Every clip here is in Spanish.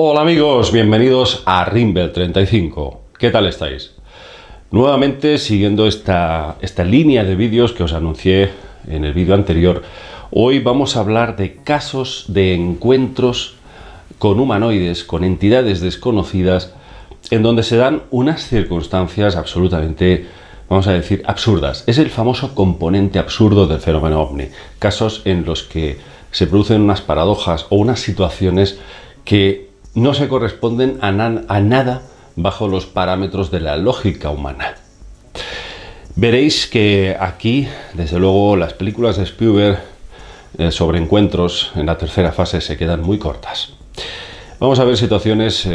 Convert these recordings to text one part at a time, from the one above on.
Hola amigos, bienvenidos a Rimbel 35. ¿Qué tal estáis? Nuevamente siguiendo esta línea de vídeos que os anuncié en el vídeo anterior, hoy vamos a hablar de casos de encuentros con humanoides, con entidades desconocidas, en donde se dan unas circunstancias absolutamente, vamos a decir, absurdas. Es el famoso componente absurdo del fenómeno ovni. Casos en los que se producen unas paradojas o unas situaciones que no se corresponden a nada bajo los parámetros de la lógica humana. Veréis que aquí, desde luego, las películas de Spielberg sobre encuentros en la tercera fase se quedan muy cortas. Vamos a ver situaciones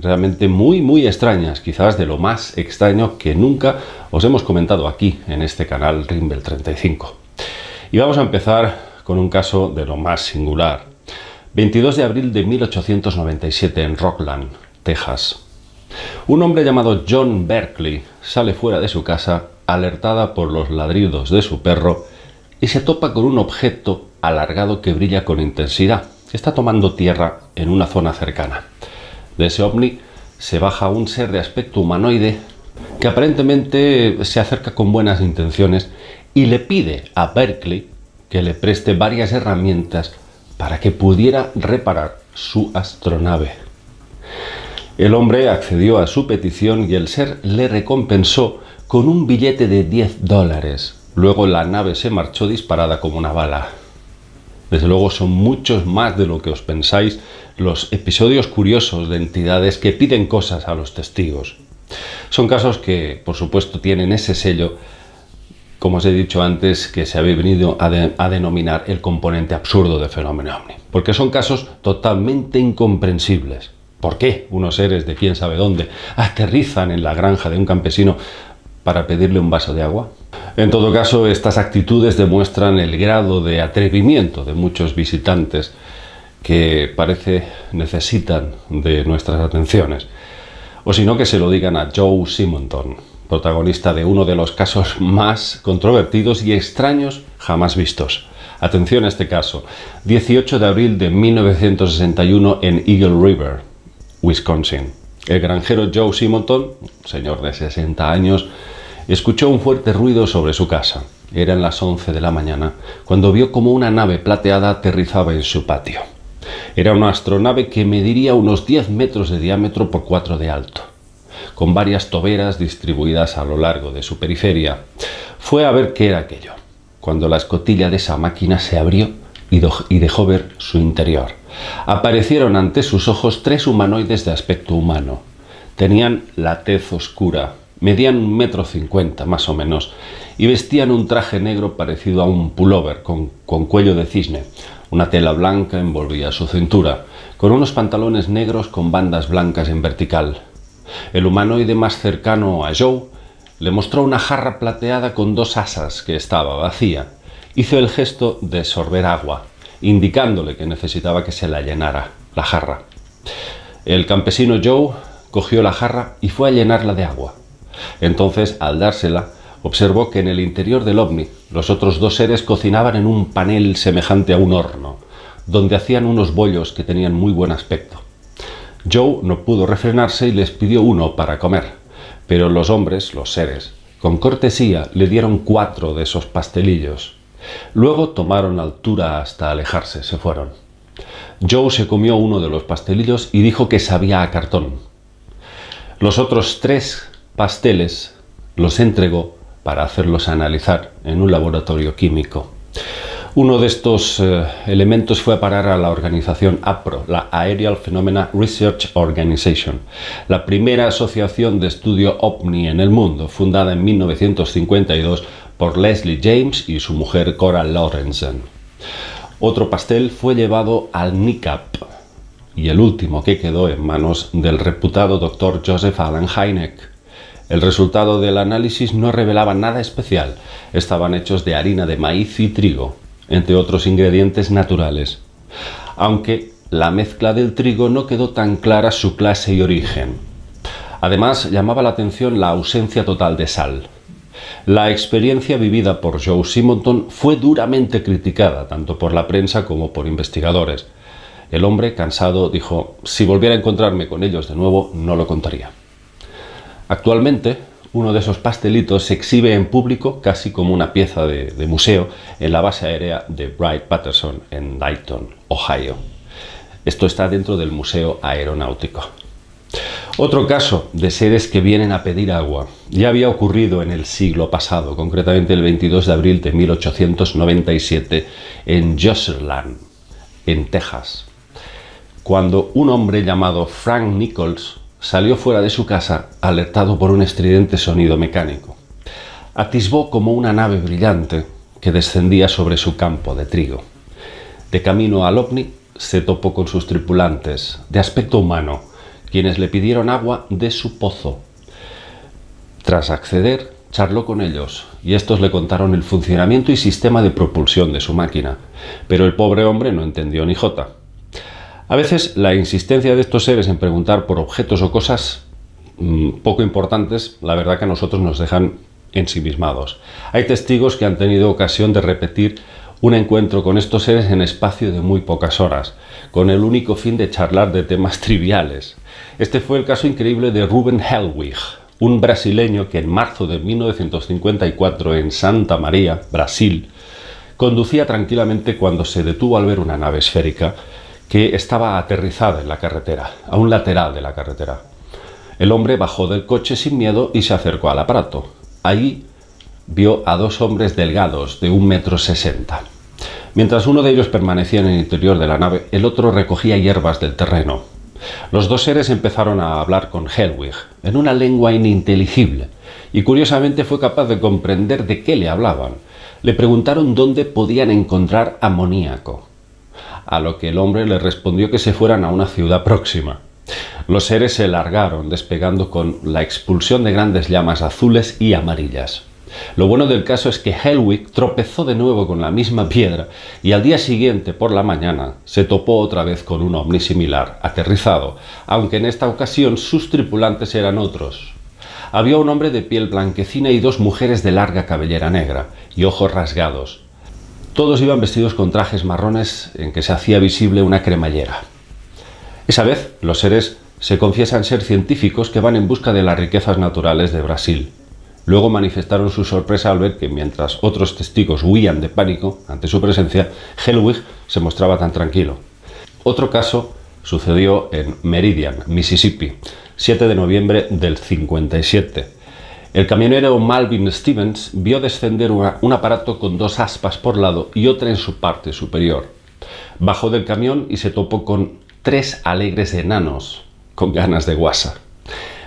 realmente muy extrañas, quizás de lo más extraño que nunca os hemos comentado aquí en este canal Rimbel 35. Y vamos a empezar con un caso de lo más singular. 22 de abril de 1897 en Rockland, Texas. Un hombre llamado John Berkeley sale fuera de su casa alertada por los ladridos de su perro y se topa con un objeto alargado que brilla con intensidad. Está tomando tierra en una zona cercana. De ese ovni se baja un ser de aspecto humanoide que aparentemente se acerca con buenas intenciones y le pide a Berkeley que le preste varias herramientas para que pudiera reparar su astronave. El hombre accedió a su petición y el ser le recompensó con un billete de $10. Luego la nave se marchó disparada como una bala. Desde luego son muchos más de lo que os pensáis los episodios curiosos de entidades que piden cosas a los testigos. Son casos que, por supuesto, tienen ese sello, como os he dicho antes, que se había venido a denominar el componente absurdo del fenómeno ovni. Porque son casos totalmente incomprensibles. ¿Por qué unos seres de quién sabe dónde aterrizan en la granja de un campesino para pedirle un vaso de agua? En todo caso, estas actitudes demuestran el grado de atrevimiento de muchos visitantes que parece necesitan de nuestras atenciones. O si no, que se lo digan a Joe Simonton, protagonista de uno de los casos más controvertidos y extraños jamás vistos. Atención a este caso. 18 de abril de 1961 en Eagle River, Wisconsin. El granjero Joe Simonton, señor de 60 años, escuchó un fuerte ruido sobre su casa. Eran las 11 de la mañana cuando vio como una nave plateada aterrizaba en su patio. Era una astronave que mediría unos 10 metros de diámetro por 4 de alto, con varias toberas distribuidas a lo largo de su periferia. Fue a ver qué era aquello, cuando la escotilla de esa máquina se abrió y dejó ver su interior. Aparecieron ante sus ojos 3 humanoides de aspecto humano. Tenían la tez oscura, medían 1,50 m más o menos, y vestían un traje negro parecido a un pullover con cuello de cisne. Una tela blanca envolvía su cintura, con unos pantalones negros con bandas blancas en vertical. El humanoide más cercano a Joe le mostró una jarra plateada con 2 asas que estaba vacía. Hizo el gesto de sorber agua, indicándole que necesitaba que se la llenara, la jarra. El campesino Joe cogió la jarra y fue a llenarla de agua. Entonces, al dársela, observó que en el interior del ovni los otros 2 seres cocinaban en un panel semejante a un horno, donde hacían unos bollos que tenían muy buen aspecto. Joe no pudo refrenarse y les pidió uno para comer, pero los hombres, los seres, con cortesía le dieron 4 de esos pastelillos. Luego tomaron altura hasta alejarse, se fueron. Joe se comió uno de los pastelillos y dijo que sabía a cartón. Los otros 3 pasteles los entregó para hacerlos analizar en un laboratorio químico. Uno de estos elementos fue a parar a la organización APRO, la Aerial Phenomena Research Organization, la primera asociación de estudio ovni en el mundo, fundada en 1952 por Leslie James y su mujer Cora Lorenzen. Otro pastel fue llevado al NICAP y el último que quedó en manos del reputado Dr. Joseph Allen Hynek. El resultado del análisis no revelaba nada especial. Estaban hechos de harina de maíz y trigo, entre otros ingredientes naturales. Aunque la mezcla del trigo no quedó tan clara su clase y origen. Además, llamaba la atención la ausencia total de sal. La experiencia vivida por Joe Simonton fue duramente criticada, tanto por la prensa como por investigadores. El hombre, cansado, dijo: si volviera a encontrarme con ellos de nuevo, no lo contaría. Actualmente, uno de esos pastelitos se exhibe en público casi como una pieza de museo en la base aérea de Wright-Patterson en Dayton, Ohio. Esto está dentro del Museo Aeronáutico. Otro caso de seres que vienen a pedir agua ya había ocurrido en el siglo pasado, concretamente el 22 de abril de 1897 en Jocelyn, en Texas, cuando un hombre llamado Frank Nichols salió fuera de su casa alertado por un estridente sonido mecánico. Atisbó como una nave brillante que descendía sobre su campo de trigo. De camino al ovni se topó con sus tripulantes, de aspecto humano, quienes le pidieron agua de su pozo. Tras acceder, charló con ellos y estos le contaron el funcionamiento y sistema de propulsión de su máquina, pero el pobre hombre no entendió ni jota. A veces la insistencia de estos seres en preguntar por objetos o cosas poco importantes, la verdad que a nosotros nos dejan ensimismados. Hay testigos que han tenido ocasión de repetir un encuentro con estos seres en espacio de muy pocas horas, con el único fin de charlar de temas triviales. Este fue el caso increíble de Ruben Helwig, un brasileño que en marzo de 1954 en Santa María, Brasil, conducía tranquilamente cuando se detuvo al ver una nave esférica que estaba aterrizada en la carretera, a un lateral de la carretera. El hombre bajó del coche sin miedo y se acercó al aparato. Allí vio a dos hombres delgados de 1,60 m. Mientras uno de ellos permanecía en el interior de la nave, el otro recogía hierbas del terreno. Los dos seres empezaron a hablar con Helwig en una lengua ininteligible y curiosamente fue capaz de comprender de qué le hablaban. Le preguntaron dónde podían encontrar amoníaco, a lo que el hombre le respondió que se fueran a una ciudad próxima. Los seres se largaron, despegando con la expulsión de grandes llamas azules y amarillas. Lo bueno del caso es que Helwig tropezó de nuevo con la misma piedra y al día siguiente, por la mañana, se topó otra vez con un ovni similar, aterrizado, aunque en esta ocasión sus tripulantes eran otros. Había un hombre de piel blanquecina y dos mujeres de larga cabellera negra y ojos rasgados. Todos iban vestidos con trajes marrones en que se hacía visible una cremallera. Esa vez, los seres se confiesan ser científicos que van en busca de las riquezas naturales de Brasil. Luego manifestaron su sorpresa al ver que, mientras otros testigos huían de pánico ante su presencia, Helwig se mostraba tan tranquilo. Otro caso sucedió en Meridian, Mississippi, 7 de noviembre del 57. El camionero Malvin Stevens vio descender un aparato con dos aspas por lado y otra en su parte superior. Bajó del camión y se topó con 3 alegres enanos con ganas de guasa.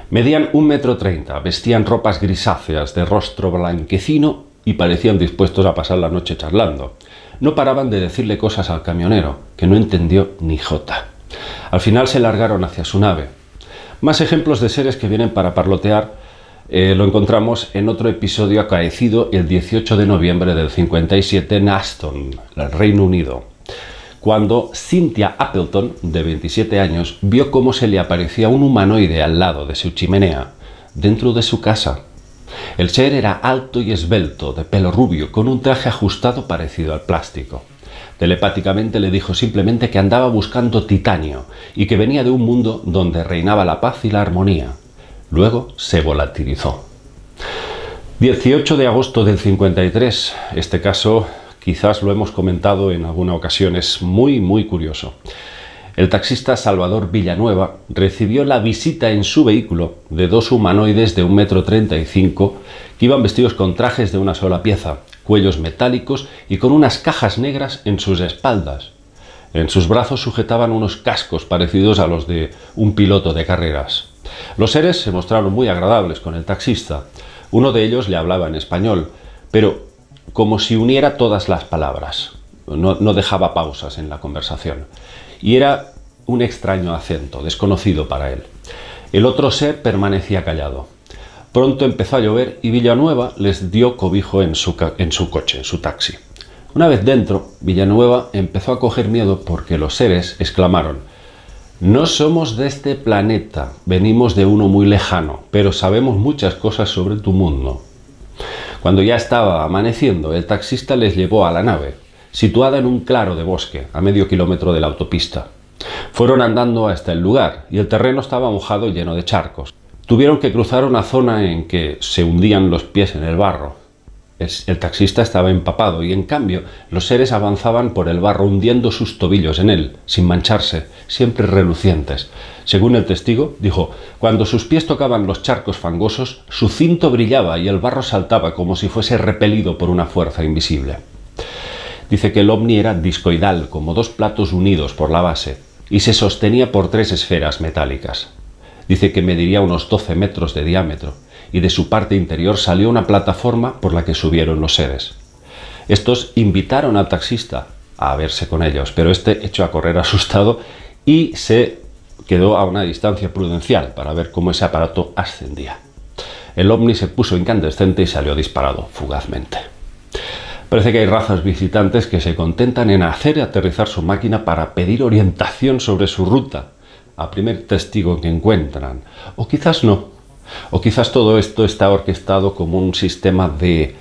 Medían 1,30 m, vestían ropas grisáceas de rostro blanquecino y parecían dispuestos a pasar la noche charlando. No paraban de decirle cosas al camionero, que no entendió ni jota. Al final se largaron hacia su nave. Más ejemplos de seres que vienen para parlotear lo encontramos en otro episodio acaecido el 18 de noviembre del 57 en Aston, el Reino Unido, cuando Cynthia Appleton, de 27 años, vio cómo se le aparecía un humanoide al lado de su chimenea, dentro de su casa. El ser era alto y esbelto, de pelo rubio, con un traje ajustado parecido al plástico. Telepáticamente le dijo simplemente que andaba buscando titanio y que venía de un mundo donde reinaba la paz y la armonía. Luego se volatilizó. 18 de agosto del 53. Este caso quizás lo hemos comentado en alguna ocasión, es muy curioso. El taxista Salvador Villanueva recibió la visita en su vehículo de dos humanoides de 1,35 m que iban vestidos con trajes de una sola pieza, cuellos metálicos y con unas cajas negras en sus espaldas. En sus brazos sujetaban unos cascos parecidos a los de un piloto de carreras. Los seres se mostraron muy agradables con el taxista. Uno de ellos le hablaba en español, pero como si uniera todas las palabras. No dejaba pausas en la conversación. Y era un extraño acento, desconocido para él. El otro ser permanecía callado. Pronto empezó a llover y Villanueva les dio cobijo en su coche, en su taxi. Una vez dentro, Villanueva empezó a coger miedo porque los seres exclamaron: «No somos de este planeta, venimos de uno muy lejano, pero sabemos muchas cosas sobre tu mundo». Cuando ya estaba amaneciendo, el taxista les llevó a la nave, situada en un claro de bosque, a medio kilómetro de la autopista. Fueron andando hasta el lugar y el terreno estaba mojado y lleno de charcos. Tuvieron que cruzar una zona en que se hundían los pies en el barro. El taxista estaba empapado y en cambio los seres avanzaban por el barro hundiendo sus tobillos en él, sin mancharse, siempre relucientes. Según el testigo, dijo, cuando sus pies tocaban los charcos fangosos, su cinto brillaba y el barro saltaba como si fuese repelido por una fuerza invisible. Dice que el ovni era discoidal, como dos platos unidos por la base, y se sostenía por 3 esferas metálicas. Dice que mediría unos 12 metros de diámetro, y de su parte interior salió una plataforma por la que subieron los seres. Estos invitaron al taxista a verse con ellos, pero este echó a correr asustado y se quedó a una distancia prudencial para ver cómo ese aparato ascendía. El ovni se puso incandescente y salió disparado fugazmente. Parece que hay razas visitantes que se contentan en hacer y aterrizar su máquina para pedir orientación sobre su ruta al primer testigo que encuentran, o quizás no. O quizás todo esto está orquestado como un sistema de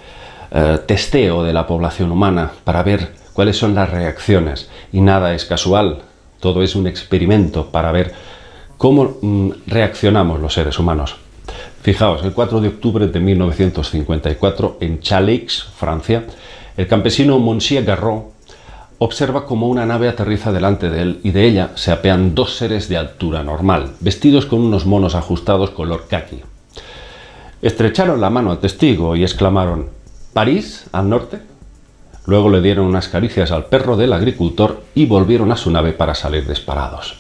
testeo de la población humana para ver cuáles son las reacciones. Y nada es casual, todo es un experimento para ver cómo reaccionamos los seres humanos. Fijaos, el 4 de octubre de 1954, en Chaleix, Francia, el campesino Monsieur Garron observa cómo una nave aterriza delante de él y de ella se apean 2 seres de altura normal, vestidos con unos monos ajustados color caqui. Estrecharon la mano al testigo y exclamaron «¿París, al norte?». Luego le dieron unas caricias al perro del agricultor y volvieron a su nave para salir disparados.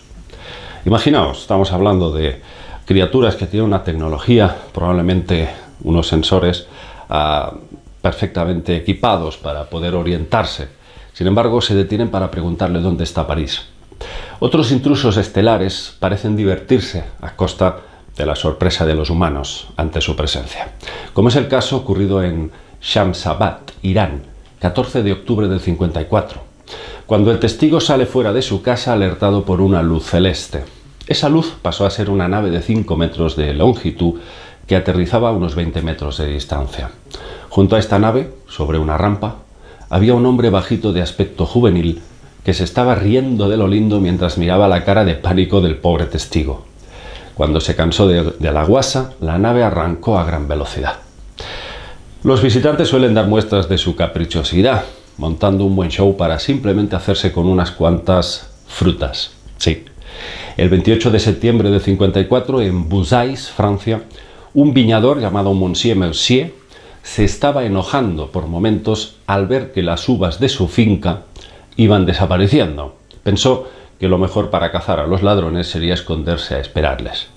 Imaginaos, estamos hablando de criaturas que tienen una tecnología, probablemente unos sensores perfectamente equipados para poder orientarse. Sin embargo, se detienen para preguntarle dónde está París. Otros intrusos estelares parecen divertirse a costa de la sorpresa de los humanos ante su presencia, como es el caso ocurrido en Shamsabad, Irán, 14 de octubre del 54, cuando el testigo sale fuera de su casa alertado por una luz celeste. Esa luz pasó a ser una nave de 5 metros de longitud que aterrizaba a unos 20 metros de distancia. Junto a esta nave, sobre una rampa, había un hombre bajito de aspecto juvenil que se estaba riendo de lo lindo mientras miraba la cara de pánico del pobre testigo. Cuando se cansó de la guasa, la nave arrancó a gran velocidad. Los visitantes suelen dar muestras de su caprichosidad, montando un buen show para simplemente hacerse con unas cuantas frutas. Sí. El 28 de septiembre de 54, en Buzais, Francia, un viñador llamado Monsieur Mercier se estaba enojando por momentos al ver que las uvas de su finca iban desapareciendo. Pensó que lo mejor para cazar a los ladrones sería esconderse a esperarles.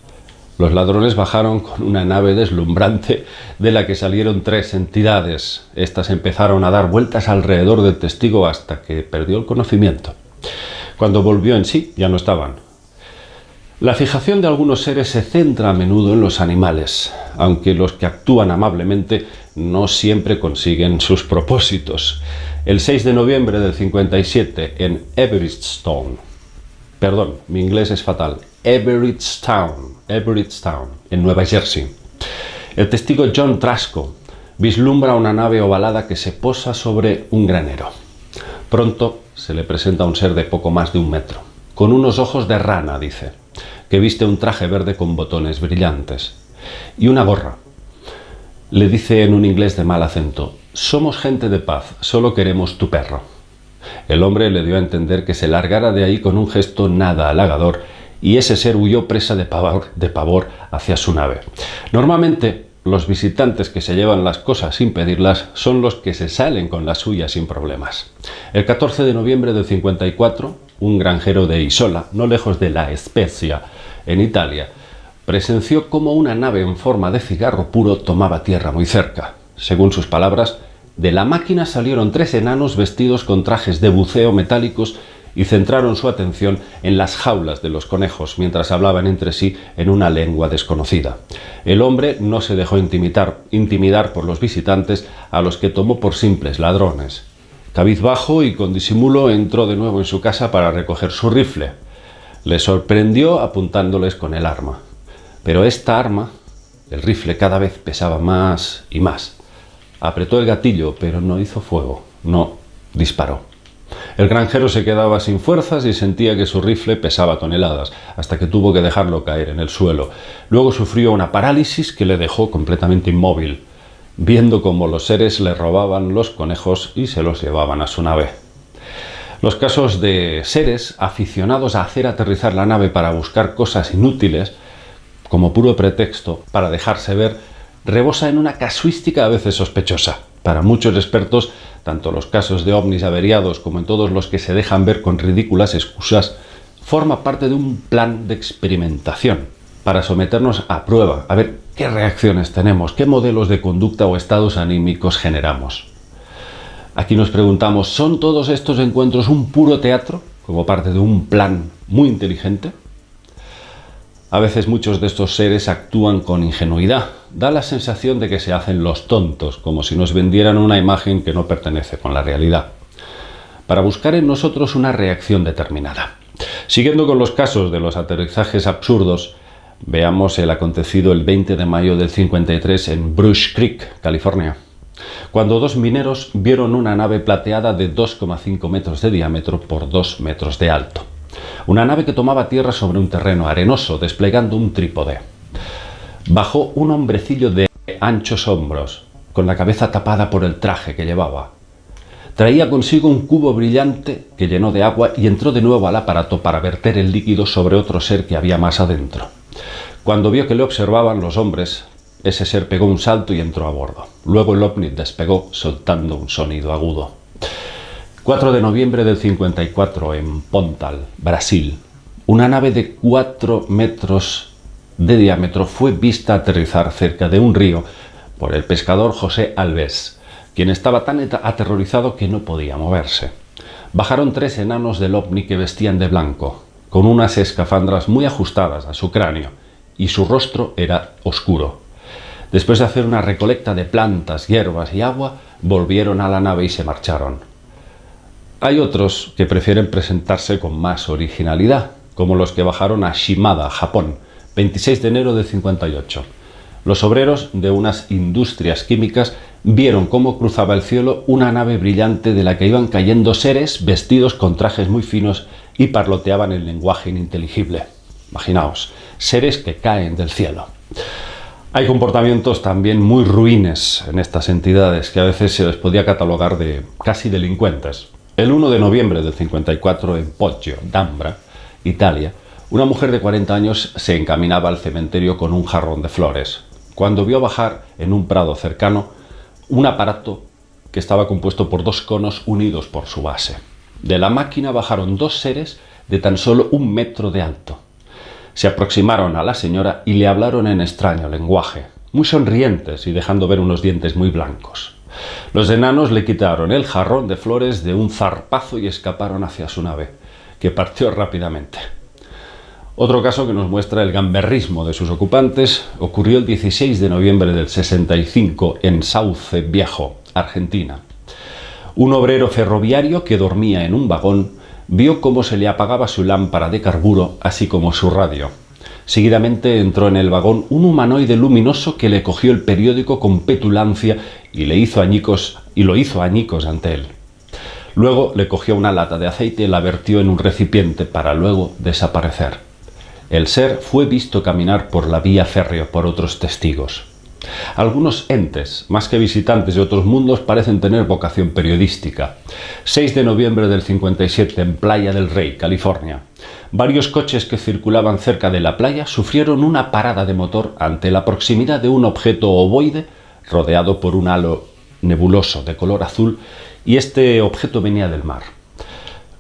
Los ladrones bajaron con una nave deslumbrante de la que salieron 3 entidades. Estas empezaron a dar vueltas alrededor del testigo hasta que perdió el conocimiento. Cuando volvió en sí, ya no estaban. La fijación de algunos seres se centra a menudo en los animales, aunque los que actúan amablemente no siempre consiguen sus propósitos. El 6 de noviembre del 57, en Everettstown, perdón, mi inglés es fatal, Everettstown, en Nueva Jersey, el testigo John Trasco vislumbra una nave ovalada que se posa sobre un granero. Pronto se le presenta un ser de poco más de 1 metro, con unos ojos de rana, dice, que viste un traje verde con botones brillantes y una gorra. Le dice en un inglés de mal acento, «Somos gente de paz, solo queremos tu perro». El hombre le dio a entender que se largara de ahí con un gesto nada halagador y ese ser huyó presa de pavor hacia su nave. Normalmente, los visitantes que se llevan las cosas sin pedirlas son los que se salen con las suyas sin problemas. El 14 de noviembre del 54, un granjero de Isola, no lejos de La Spezia, en Italia, presenció cómo una nave en forma de cigarro puro tomaba tierra muy cerca. Según sus palabras, de la máquina salieron 3 enanos vestidos con trajes de buceo metálicos y centraron su atención en las jaulas de los conejos mientras hablaban entre sí en una lengua desconocida. El hombre no se dejó intimidar por los visitantes, a los que tomó por simples ladrones. Cabizbajo y con disimulo entró de nuevo en su casa para recoger su rifle. Les sorprendió apuntándoles con el arma. Pero esta arma, el rifle, cada vez pesaba más y más. Apretó el gatillo, pero no hizo fuego, no disparó. El granjero se quedaba sin fuerzas y sentía que su rifle pesaba toneladas, hasta que tuvo que dejarlo caer en el suelo. Luego sufrió una parálisis que le dejó completamente inmóvil, viendo cómo los seres le robaban los conejos y se los llevaban a su nave. Los casos de seres aficionados a hacer aterrizar la nave para buscar cosas inútiles, como puro pretexto para dejarse ver, rebosa en una casuística a veces sospechosa. Para muchos expertos, tanto los casos de ovnis averiados como en todos los que se dejan ver con ridículas excusas, forma parte de un plan de experimentación para someternos a prueba, a ver qué reacciones tenemos, qué modelos de conducta o estados anímicos generamos. Aquí nos preguntamos, ¿son todos estos encuentros un puro teatro, como parte de un plan muy inteligente? A veces muchos de estos seres actúan con ingenuidad. Da la sensación de que se hacen los tontos, como si nos vendieran una imagen que no pertenece con la realidad, para buscar en nosotros una reacción determinada. Siguiendo con los casos de los aterrizajes absurdos, veamos el acontecido el 20 de mayo del 53 en Brush Creek, California, cuando dos mineros vieron una nave plateada de 2,5 metros de diámetro por 2 metros de alto. Una nave que tomaba tierra sobre un terreno arenoso, desplegando un trípode. Bajó un hombrecillo de anchos hombros, con la cabeza tapada por el traje que llevaba. Traía consigo un cubo brillante que llenó de agua y entró de nuevo al aparato para verter el líquido sobre otro ser que había más adentro. Cuando vio que le observaban los hombres, ese ser pegó un salto y entró a bordo. Luego el ovni despegó soltando un sonido agudo. 4 de noviembre del 54 en Pontal, Brasil. Una nave de 4 metros de diámetro fue vista aterrizar cerca de un río por el pescador José Alves, quien estaba tan aterrorizado que no podía moverse. Bajaron 3 enanos del ovni que vestían de blanco, con unas escafandras muy ajustadas a su cráneo, y su rostro era oscuro. Después de hacer una recolecta de plantas, hierbas y agua, volvieron a la nave y se marcharon. Hay otros que prefieren presentarse con más originalidad, como los que bajaron a Shimada, Japón, 26 de enero del 58. Los obreros de unas industrias químicas vieron cómo cruzaba el cielo una nave brillante de la que iban cayendo seres vestidos con trajes muy finos y parloteaban el lenguaje ininteligible. Imaginaos, seres que caen del cielo. Hay comportamientos también muy ruines en estas entidades que a veces se les podía catalogar de casi delincuentes. El 1 de noviembre del 54 en Poggio, D'Ambra, Italia, una mujer de 40 años se encaminaba al cementerio con un jarrón de flores, cuando vio bajar en un prado cercano un aparato que estaba compuesto por 2 conos unidos por su base. De la máquina bajaron 2 seres de tan solo 1 metro de alto. Se aproximaron a la señora y le hablaron en extraño lenguaje, muy sonrientes y dejando ver unos dientes muy blancos. Los enanos le quitaron el jarrón de flores de un zarpazo y escaparon hacia su nave, que partió rápidamente. Otro caso que nos muestra el gamberrismo de sus ocupantes ocurrió el 16 de noviembre del 65 en Sauce Viejo, Argentina. Un obrero ferroviario que dormía en un vagón vio cómo se le apagaba su lámpara de carburo, así como su radio. Seguidamente entró en el vagón un humanoide luminoso que le cogió el periódico con petulancia y lo hizo añicos ante él. Luego le cogió una lata de aceite y la vertió en un recipiente para luego desaparecer. El ser fue visto caminar por la vía férrea por otros testigos. Algunos entes, más que visitantes de otros mundos, parecen tener vocación periodística. 6 de noviembre del 57 en Playa del Rey, California. Varios coches que circulaban cerca de la playa sufrieron una parada de motor ante la proximidad de un objeto ovoide rodeado por un halo nebuloso de color azul, y este objeto venía del mar.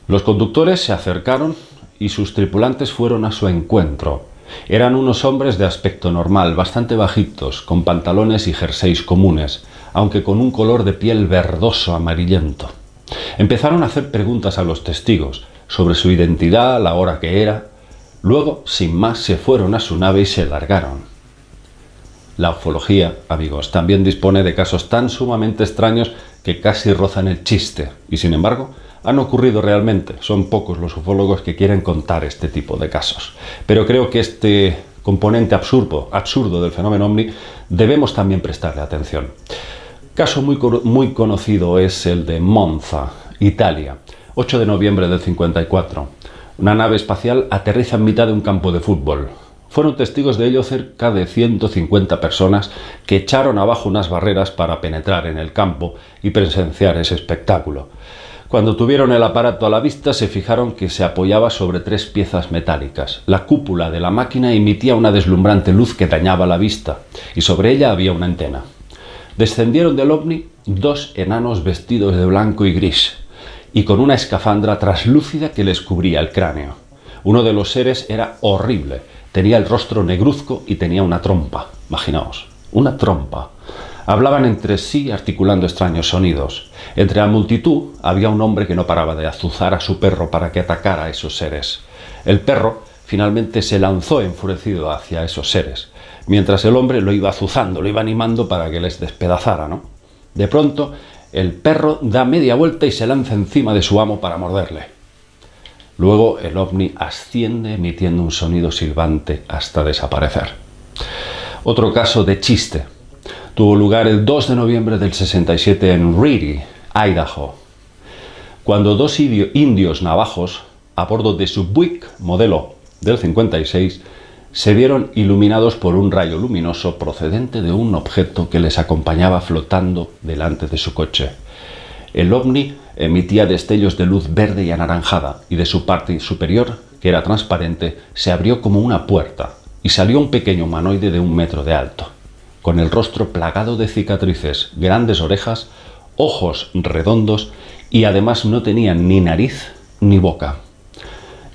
Los conductores se acercaron y sus tripulantes fueron a su encuentro. Eran unos hombres de aspecto normal, bastante bajitos, con pantalones y jerseys comunes, aunque con un color de piel verdoso amarillento. Empezaron a hacer preguntas a los testigos sobre su identidad, la hora que era. Luego, sin más, se fueron a su nave y se largaron. La ufología, amigos, también dispone de casos tan sumamente extraños que casi rozan el chiste, y sin embargo, han ocurrido realmente. Son pocos los ufólogos que quieren contar este tipo de casos. Pero creo que este componente absurdo del fenómeno ovni debemos también prestarle atención. Caso muy conocido es el de Monza, Italia. 8 de noviembre del 54. Una nave espacial aterriza en mitad de un campo de fútbol. Fueron testigos de ello cerca de 150 personas que echaron abajo unas barreras para penetrar en el campo y presenciar ese espectáculo. Cuando tuvieron el aparato a la vista, se fijaron que se apoyaba sobre 3 piezas metálicas. La cúpula de la máquina emitía una deslumbrante luz que dañaba la vista, y sobre ella había una antena. Descendieron del ovni 2 enanos vestidos de blanco y gris, y con una escafandra traslúcida que les cubría el cráneo. Uno de los seres era horrible, tenía el rostro negruzco y tenía una trompa. Imaginaos, una trompa. Hablaban entre sí articulando extraños sonidos. Entre la multitud había un hombre que no paraba de azuzar a su perro para que atacara a esos seres. El perro finalmente se lanzó enfurecido hacia esos seres, mientras el hombre lo iba azuzando, lo iba animando para que les despedazara, ¿no? De pronto, el perro da media vuelta y se lanza encima de su amo para morderle. Luego el ovni asciende emitiendo un sonido silbante hasta desaparecer. Otro caso de chiste tuvo lugar el 2 de noviembre del 67 en Reedy, Idaho, cuando 2 indios navajos a bordo de su Buick modelo del 56 se vieron iluminados por un rayo luminoso procedente de un objeto que les acompañaba flotando delante de su coche. El ovni emitía destellos de luz verde y anaranjada, y de su parte superior, que era transparente, se abrió como una puerta y salió un pequeño humanoide de 1 metro de alto, con el rostro plagado de cicatrices, grandes orejas, ojos redondos y además no tenía ni nariz ni boca.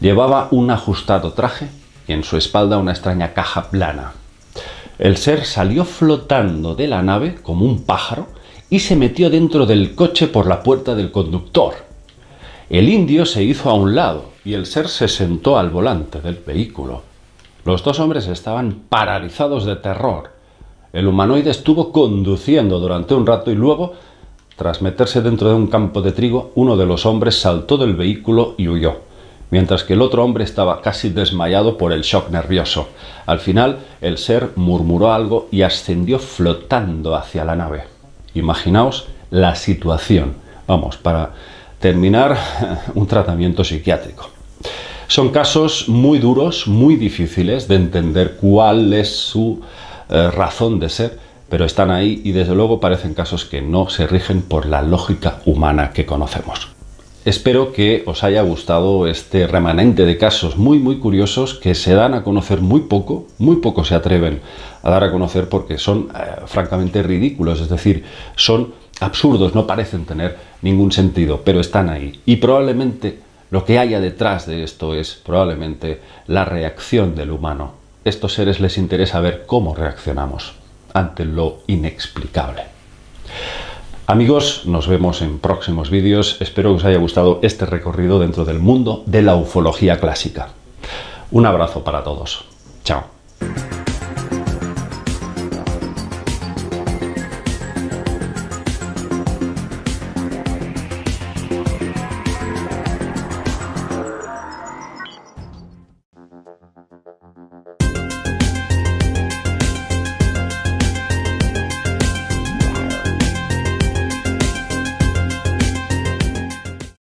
Llevaba un ajustado traje y en su espalda una extraña caja plana. El ser salió flotando de la nave como un pájaro y se metió dentro del coche por la puerta del conductor. El indio se hizo a un lado y el ser se sentó al volante del vehículo. Los 2 hombres estaban paralizados de terror. El humanoide estuvo conduciendo durante un rato y luego, tras meterse dentro de un campo de trigo, uno de los hombres saltó del vehículo y huyó, mientras que el otro hombre estaba casi desmayado por el shock nervioso. Al final, el ser murmuró algo y ascendió flotando hacia la nave. Imaginaos la situación. Vamos, para terminar, un tratamiento psiquiátrico. Son casos muy duros, muy difíciles de entender cuál es su razón de ser, pero están ahí y desde luego parecen casos que no se rigen por la lógica humana que conocemos. Espero que os haya gustado este remanente de casos muy curiosos que se dan a conocer muy poco se atreven a dar a conocer porque son francamente ridículos, es decir, son absurdos, no parecen tener ningún sentido, pero están ahí. Y probablemente lo que haya detrás de esto es probablemente la reacción del humano. A estos seres les interesa ver cómo reaccionamos ante lo inexplicable. Amigos, nos vemos en próximos vídeos. Espero que os haya gustado este recorrido dentro del mundo de la ufología clásica. Un abrazo para todos. Chao.